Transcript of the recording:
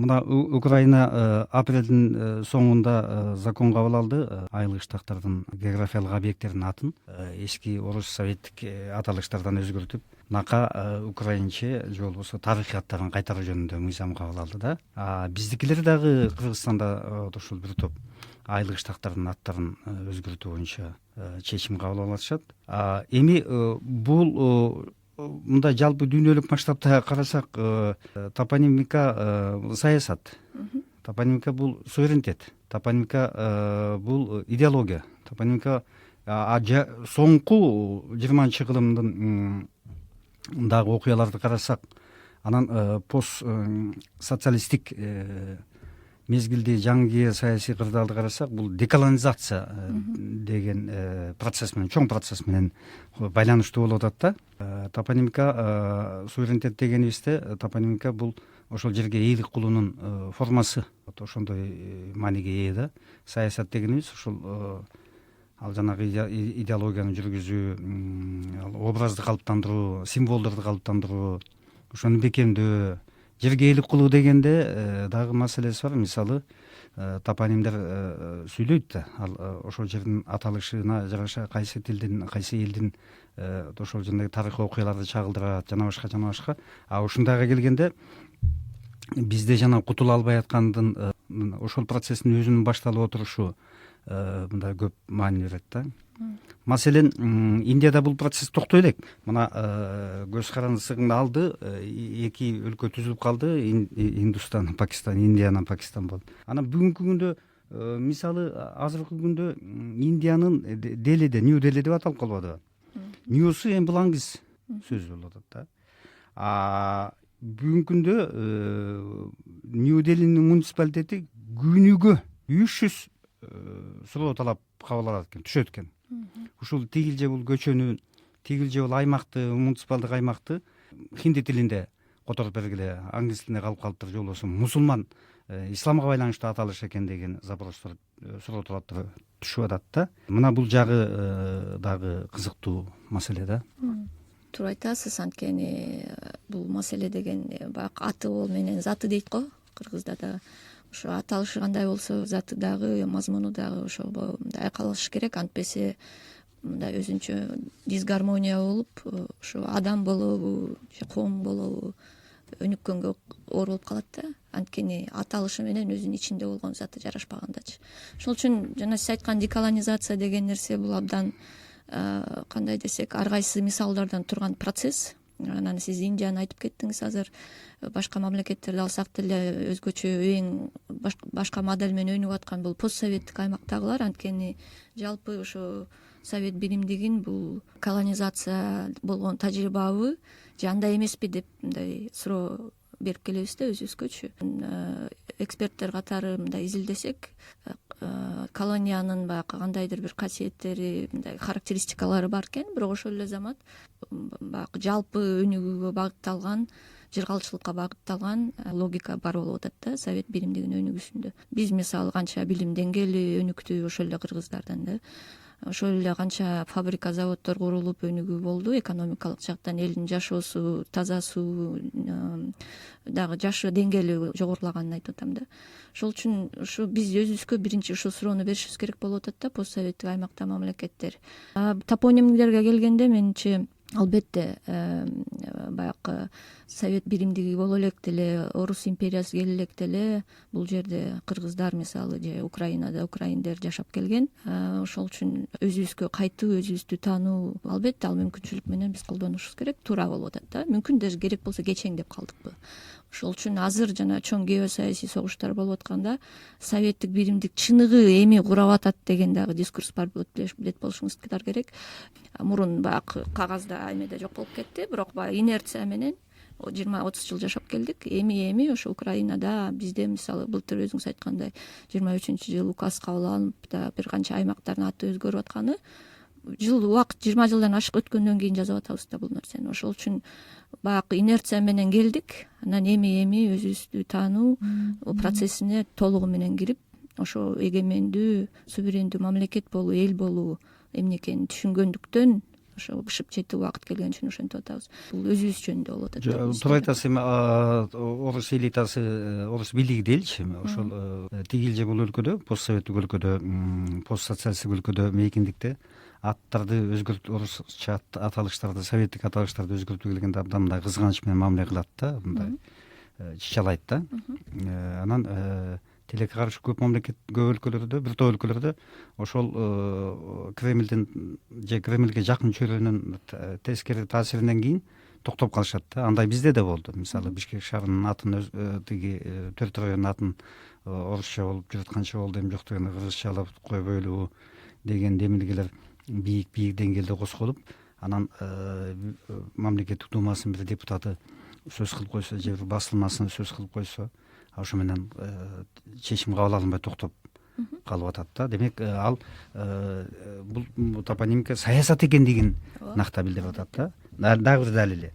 Мына Украина апрелдин соңунда закон кабыл алды. Айылык штаттардын географиялык объекттердин атын эски орус советтик аталыштардан өзгөртүп, мынакка украинче же болбосо тарыхый аттарын кайтаруу жөнүндө мыйзам кабыл алды да. Биздикилер дагы Кыргызстанда ушул бир топ айылык штаттардын аттарын өзгөртүү боюнча чечим кабыл алып атышат. Эми бул мындай жалпы дүйнөлүк масштабта карасак, топонимика саясат, топонимика бул суверенитет, топонимика бул идеология, топонимика соңку 20-кылымдын дагы окуяларды карасак, анан пост социалисттик мезгилди жаңы саясий кырдаалды карасак, бул деколонизация деген процесс менен, чоң процесс менен байланыштуу болуп атат да. Топонимика суверенитет дегенибизде, топонимика бул ошол жерге ээлик кылуунун формасы, ошондой мааниге ээ да. Саясат дегенибиз ушул ал жанагы идеологияны жүргүзүү, образды калыптандыруу, символдорду калыптандыруу, ошону бекемдөө, жерге ээлик кылуу дегенде дагы маселеси бар. Мисалы, топонимдер сүйлөйт да, ал ошол жердин аталышына жараша кайсы тилдин, кайсы элдин ошол жөнүндө тарыхый окуяларды чагылдырат, жана башка. Ушундайга келгенде бизде жана кутула албай аткандын ошол процесстин өзүнүн башталып отурушу мындай көп маани берет да. Маселен, Индияда бул процесс токтой элек. Мына көз карандысыңды алды, эки өлкө түзүлүп калды: Индустан, Пакистан, Индиянан Пакистан болуп. Анан бүгүнкү күндө, мисалы, азыркы күндө Индиянын Делиде, Нью Дели деп аталып калбадыбы? Ньюсу эми бул аңгиз сөз болуп атат да. Бүгүнкү күндө Нью Делинин муниципалитети күнүгө 300 суроо талап кабыл алат экен, түшөт экен. Ушул тигил же бул көчөнү, тигил же бул аймакты, муниципалдык аймакты хинди тилинде которуп бергиле, англис тилинде калып калыптыр, же болбосо мусулман, исламга байланыштуу аталыш экен деген запростор, суроо талаптар түшүп атат да. Мына бул жагы дагы кызыктуу маселе да. Туура айтасыз. Анткени бул маселе деген баягы аты менен заты дейт го кыргызда да. Ошо аталышы кандай болсо, заты дагы, мазмуну дагы ошол мындай айкалыш керек. Антпесе мындай өзүнчө дисгармония болуп, ошо адам болобу же коом болобу өнүккөнгө оор болуп калат да. Анткени аталышы менен өзүнүн ичинде болгон заты жарашпагандачы. Ошол үчүн жана сиз айткан деколонизация деген нерсе бул абдан, кандай десек, ар кайсы мисалдардан турган процесс. Анан сиз Индияны айтып кеттиңиз. Азыр башка мамлекеттерди алсак деле өзгөчө эң башка модель менен өнүгүп аткан бул постсоветтик аймактагылар. Анткени жалпы ошо совет биримдигин бул колонизация болгон тажрыйбабы же андай эмеспи деп мындай суроо берип келебиз да өзүбүзгөчү. Эксперттер катары мындай изилдесек, колониянын баягы кандайдыр бир касиеттери, мындай характеристикалары бар экен. Бирок ошол эле замат баягы жалпы өнүгүүгө багытталган, жыргалчылыкка багытталган логика бар болуп атат да совет биримдигинин өнүгүүсүндө. Биз мисалы канча билим деңгээли өнүктү, ошол эле кыргыздардан да. Ошол эле канча фабрика, заводдор курулуп өнүгүү болду. Экономикалык жактан элдин жашоосу, таза суу дагы жашоо деңгээли жогорулаганын айтып атам да. Ошол үчүн ушу биз өзүбүзгө биринчи ушул суроону беришибиз керек болуп атат да, постсоветтик аймакта мамлекеттер. Топонимдерге келгенде менимче албетте баягы совет биримдиги боло элек деле, Орус империясы келе элек деле бул жерде кыргыздар мисалы же Украинада украиндер жашап келген. Ошол үчүн өзүбүзгө кайтуу, өзүбүздү таануу, албетте ал мүмкүнчүлүк менен биз колдонушубуз керек. Туура болуп атат да. Мүмкүн даже керек болсо кечең деп калдыкпы. Ошол үчүн азыр жана чоң геосаясий согуштар болуп атканда советтик биримдик чыныгы эми курап атат деген дагы дискурс бар билет болушуңуздар керек. Мурун баягы кагазда эмеде жок болуп кетти, бирок баягы инерция менен 20-30 жыл жашап келдик. Эми ошо Украинада бизде мисалы былтыр өзүңүз айткандай 23-жыл указ кабыл алынып да бир канча аймактардын аты өзгөрүп атканы убакыт 20 жылдан ашык өткөндөн кийин жазып атабыз да бул нерсени. Ошол үчүн баягы инерция менен келдик. Анан эми өзүбүздү таануу процессине толугу менен кирип, ошо эгемендүү, суверендүү мамлекет болуу, эл болуу эмне экенин түшүнгөндүктөн ошо бышып жетүү убакыт келген үчүн ошентип атабыз. Бул өзүбүз жөнүндө болуп атат. Туура айтасыз. Эми орус элитасы, орус бийлиги дейинчи, ошол тигил же бул өлкөдө, пост советтик өлкөдө, пост социалисттик өлкөдө мейкиндикте аттарды орусча аталыштарды, советтик аталыштарды өзгөртүү келгенде абдан мындай кызганыч менен мамиле кылат да, мындай чычалайт да. Анан тилекке каршы көп мамлекет, көп өлкөлөрдө, бир топ өлкөлөрдө ошол Кремлдин же Кремлге жакын чөйрөнүн тескери таасиринен кийин токтоп калышат да. Андай бизде да болду. Мисалы Бишкек шаарынын атын тиги төрт райондун атын орусча болуп жүрөт, канча болду эми жок дегенде кыргызчалап койбойлубу деген демилгелер бийик деңгээлде козголуп, анан мамлекеттик думасынын бир депутаты сөз кылып койсо же бир басылмасына сөз кылып койсо, ошо менен чечим кабыл алынбай токтоп калып атат да. Демек ал бул топонимика саясат экендигин накта билдирип атат да. Дагы бир далили.